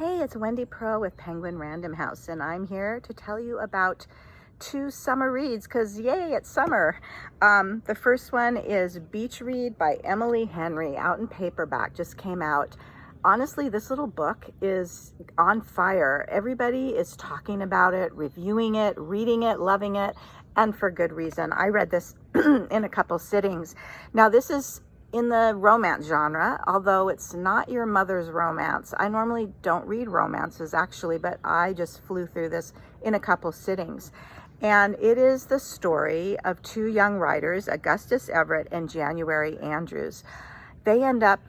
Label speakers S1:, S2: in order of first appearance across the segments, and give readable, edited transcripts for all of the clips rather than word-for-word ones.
S1: Hey, it's Wendy Pro with Penguin Random House, and I'm here to tell you about two summer reads because yay, it's summer. The first one is Beach Read by Emily Henry, out in paperback, just came out. Honestly, this little book is on fire. Everybody is talking about it, reviewing it, reading it, loving it, and for good reason. I read this in a couple sittings. Now, this is in the romance genre, although it's not your mother's romance. I normally don't read romances actually, but I just flew through this in a couple sittings. And it is the story of two young writers, Augustus Everett and January Andrews. They end up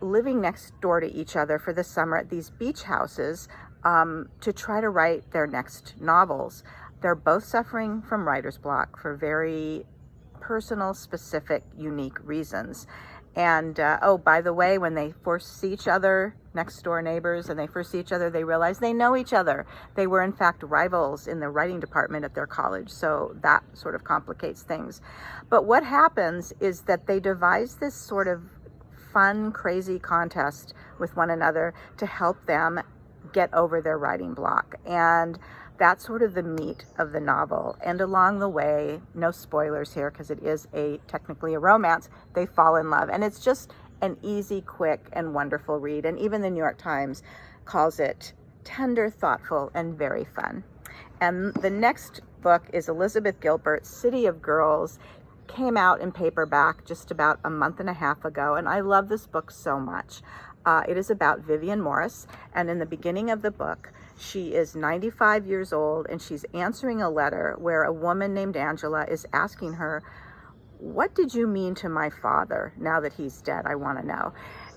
S1: living next door to each other for the summer at these beach houses to try to write their next novels. They're both suffering from writer's block for very personal, specific, unique reasons. And oh, by the way, when they first see each other, next door neighbors, and they first see each other, they realize they know each other. They were in fact rivals in the writing department at their college, so that sort of complicates things. But what happens is that they devise this sort of fun, crazy contest with one another to help them get over their writing block. And that's sort of the meat of the novel. And along the way, no spoilers here because it is technically a romance, they fall in love. And it's just an easy, quick, and wonderful read. And even the New York Times calls it tender, thoughtful, and very fun. And the next book is Elizabeth Gilbert's City of Girls. Came out in paperback just about a month and a half ago. And I love this book so much. It is about Vivian Morris. And in the beginning of the book, she is 95 years old and she's answering a letter where a woman named Angela is asking her, "What did you mean to my father now that he's dead? I want to know."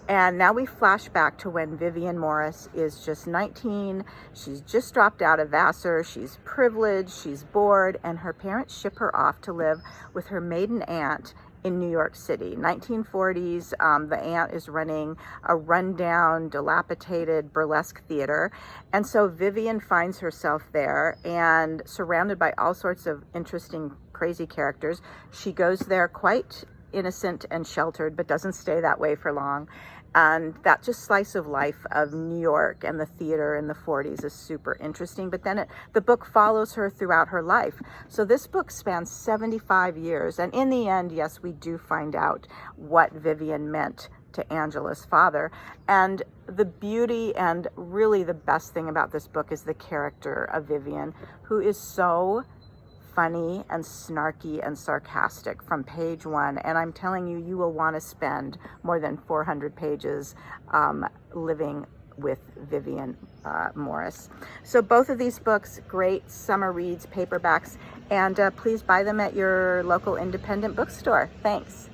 S1: And now we flash back to when Vivian Morris is just 19. She's just dropped out of Vassar. She's privileged, she's bored, and her parents ship her off to live with her maiden aunt in New York City. 1940s, the aunt is running a rundown, dilapidated burlesque theater. And so Vivian finds herself there and surrounded by all sorts of interesting, crazy characters. She goes there quite innocent and sheltered, but doesn't stay that way for long. And that just slice of life of New York and the theater in the 40s is super interesting. But then the book follows her throughout her life. So this book spans 75 years. And in the end, yes, we do find out what Vivian meant to Angela's father. And the beauty and really the best thing about this book is the character of Vivian, who is so funny and snarky and sarcastic from page one. And I'm telling you, you will want to spend more than 400 pages living with Vivian Morris. So both of these books, great summer reads, paperbacks, and please buy them at your local independent bookstore. Thanks.